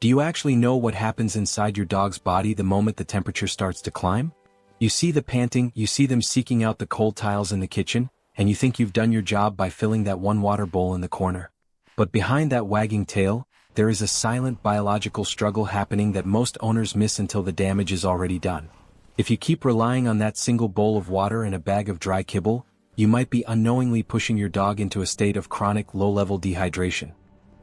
Do you actually know what happens inside your dog's body the moment the temperature starts to climb? You see the panting, you see them seeking out the cold tiles in the kitchen, and you think you've done your job by filling that one water bowl in the corner. But behind that wagging tail, there is a silent biological struggle happening that most owners miss until the damage is already done. If you keep relying on that single bowl of water and a bag of dry kibble, you might be unknowingly pushing your dog into a state of chronic low-level dehydration.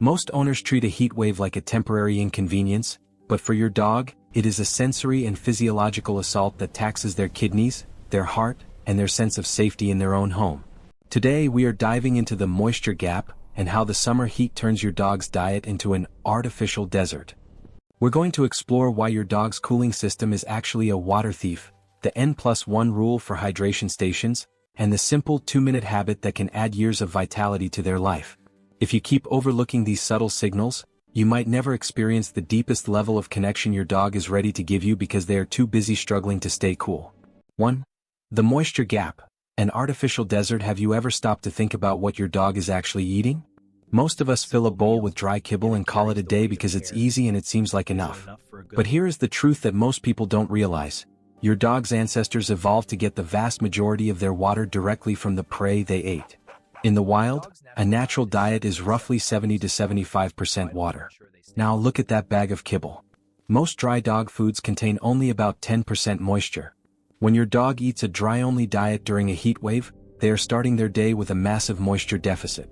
Most owners treat a heat wave like a temporary inconvenience, but for your dog, it is a sensory and physiological assault that taxes their kidneys, their heart, and their sense of safety in their own home. Today we are diving into the moisture gap and how the summer heat turns your dog's diet into an artificial desert. We're going to explore why your dog's cooling system is actually a water thief, the N+1 rule for hydration stations, and the simple 2-minute habit that can add years of vitality to their life. If you keep overlooking these subtle signals, you might never experience the deepest level of connection your dog is ready to give you because they are too busy struggling to stay cool. 1. The moisture gap. An artificial desert. Have you ever stopped to think about what your dog is actually eating? Most of us fill a bowl with dry kibble and call it a day because it's easy and it seems like enough. But here is the truth that most people don't realize. Your dog's ancestors evolved to get the vast majority of their water directly from the prey they ate. In the wild, a natural diet is roughly 70 to 75% water. Now look at that bag of kibble. Most dry dog foods contain only about 10% moisture. When your dog eats a dry-only diet during a heat wave, they are starting their day with a massive moisture deficit.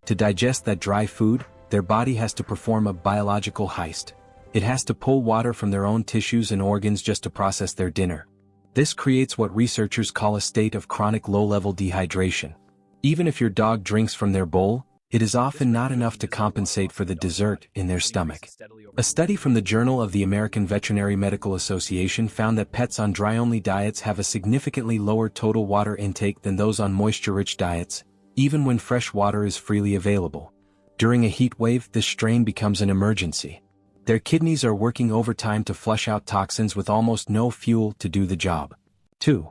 To digest that dry food, their body has to perform a biological heist. It has to pull water from their own tissues and organs just to process their dinner. This creates what researchers call a state of chronic low-level dehydration. Even if your dog drinks from their bowl, it is often not enough to compensate for the dessert in their stomach. A study from the Journal of the American Veterinary Medical Association found that pets on dry-only diets have a significantly lower total water intake than those on moisture-rich diets, even when fresh water is freely available. During a heat wave, this strain becomes an emergency. Their kidneys are working overtime to flush out toxins with almost no fuel to do the job. 2.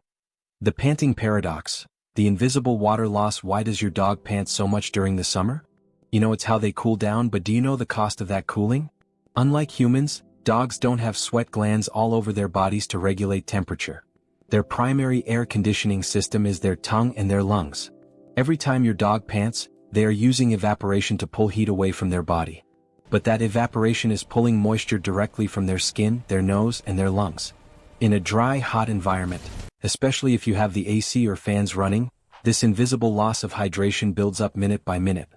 The panting paradox. The invisible water loss. Why does your dog pant so much during the summer? You know it's how they cool down, but do you know the cost of that cooling? Unlike humans, dogs don't have sweat glands all over their bodies to regulate temperature. Their primary air conditioning system is their tongue and their lungs. Every time your dog pants, they are using evaporation to pull heat away from their body. But that evaporation is pulling moisture directly from their skin, their nose, and their lungs. In a dry, hot environment, especially if you have the AC or fans running, this invisible loss of hydration builds up minute by minute.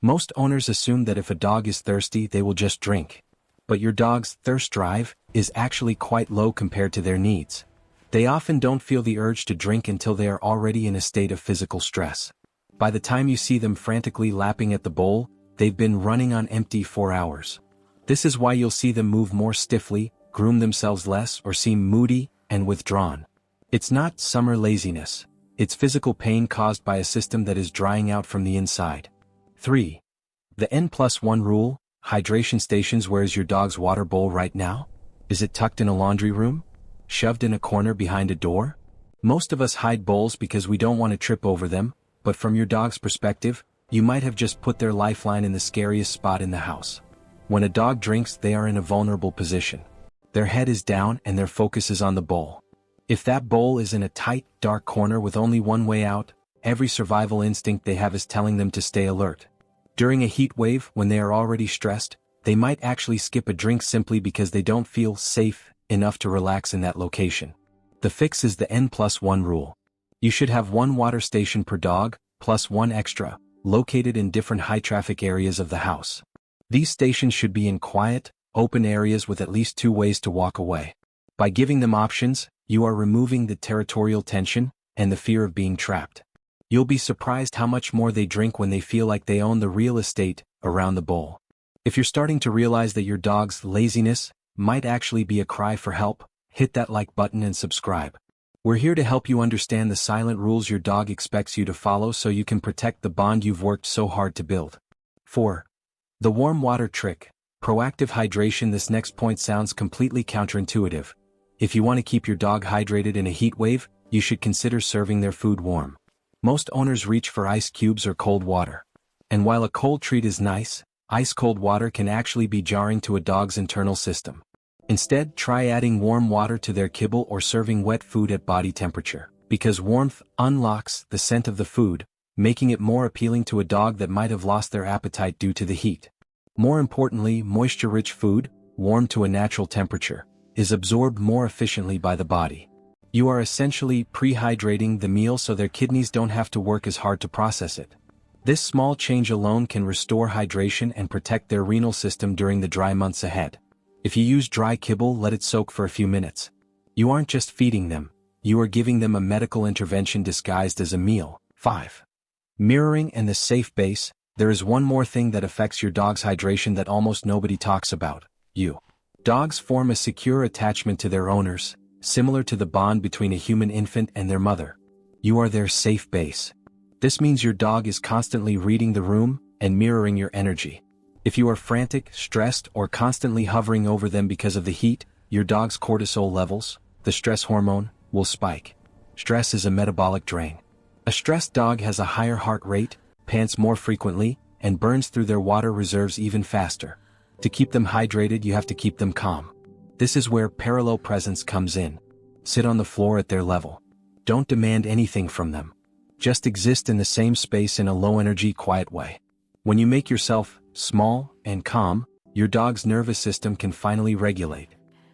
Most owners assume that if a dog is thirsty, they will just drink. But your dog's thirst drive is actually quite low compared to their needs. They often don't feel the urge to drink until they are already in a state of physical stress. By the time you see them frantically lapping at the bowl, they've been running on empty 4 hours. This is why you'll see them move more stiffly, groom themselves less, or seem moody and withdrawn. It's not summer laziness. It's physical pain caused by a system that is drying out from the inside. 3. The N+1 rule. Hydration stations. Where is your dog's water bowl right now? Is it tucked in a laundry room? Shoved in a corner behind a door? Most of us hide bowls because we don't want to trip over them, but from your dog's perspective, you might have just put their lifeline in the scariest spot in the house. When a dog drinks, they are in a vulnerable position. Their head is down and their focus is on the bowl. If that bowl is in a tight, dark corner with only one way out, every survival instinct they have is telling them to stay alert. During a heat wave, when they are already stressed, they might actually skip a drink simply because they don't feel safe enough to relax in that location. The fix is the N+1 rule. You should have one water station per dog, plus one extra, located in different high-traffic areas of the house. These stations should be in quiet, open areas with at least 2 ways to walk away. By giving them options, you are removing the territorial tension and the fear of being trapped. You'll be surprised how much more they drink when they feel like they own the real estate around the bowl. If you're starting to realize that your dog's laziness might actually be a cry for help, hit that like button and subscribe. We're here to help you understand the silent rules your dog expects you to follow so you can protect the bond you've worked so hard to build. 4. The warm water trick. Proactive hydration. This next point sounds completely counterintuitive. If you want to keep your dog hydrated in a heat wave, you should consider serving their food warm. Most owners reach for ice cubes or cold water. And while a cold treat is nice, Ice-cold water can actually be jarring to a dog's internal system. Instead, try adding warm water to their kibble or serving wet food at body temperature, because warmth unlocks the scent of the food, making it more appealing to a dog that might have lost their appetite due to the heat. More importantly, moisture-rich food, warmed to a natural temperature, is absorbed more efficiently by the body. You are essentially pre-hydrating the meal so their kidneys don't have to work as hard to process it. This small change alone can restore hydration and protect their renal system during the dry months ahead. If you use dry kibble, let it soak for a few minutes. You aren't just feeding them, you are giving them a medical intervention disguised as a meal. 5. Mirroring and the safe base. There is one more thing that affects your dog's hydration that almost nobody talks about. Dogs form a secure attachment to their owners, similar to the bond between a human infant and their mother. You are their safe base. This means your dog is constantly reading the room and mirroring your energy. If you are frantic, stressed, or constantly hovering over them because of the heat, your dog's cortisol levels, the stress hormone, will spike. Stress is a metabolic drain. A stressed dog has a higher heart rate, pants more frequently, and burns through their water reserves even faster. To keep them hydrated, you have to keep them calm. This is where parallel presence comes in. Sit on the floor at their level. Don't demand anything from them. Just exist in the same space in a low-energy, quiet way. When you make yourself small and calm, your dog's nervous system can finally regulate.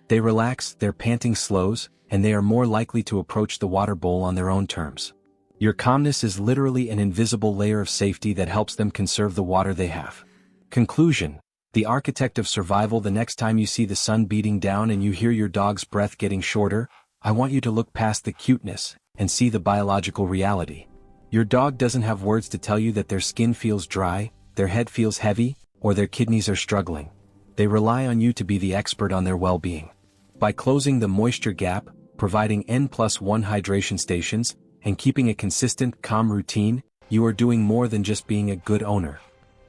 They relax, their panting slows, and they are more likely to approach the water bowl on their own terms. Your calmness is literally an invisible layer of safety that helps them conserve the water they have. Conclusion: the architect of survival. The next time you see the sun beating down and you hear your dog's breath getting shorter, I want you to look past the cuteness and see the biological reality. Your dog doesn't have words to tell you that their skin feels dry, their head feels heavy, or their kidneys are struggling. They rely on you to be the expert on their well-being. By closing the moisture gap, providing N+1 hydration stations, and keeping a consistent, calm routine, you are doing more than just being a good owner.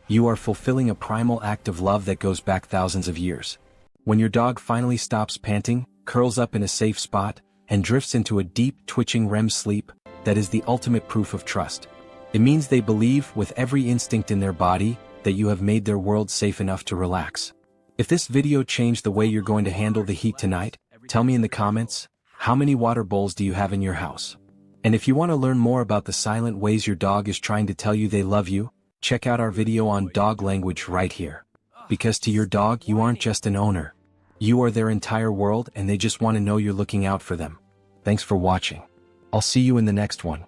You are fulfilling a primal act of love that goes back thousands of years. When your dog finally stops panting, curls up in a safe spot, and drifts into a deep, twitching REM sleep, that is the ultimate proof of trust. It means they believe, with every instinct in their body, that you have made their world safe enough to relax. If this video changed the way you're going to handle the heat tonight, tell me in the comments, how many water bowls do you have in your house? And if you want to learn more about the silent ways your dog is trying to tell you they love you, check out our video on dog language right here. Because to your dog, you aren't just an owner. You are their entire world, and they just want to know you're looking out for them. Thanks for watching. I'll see you in the next one.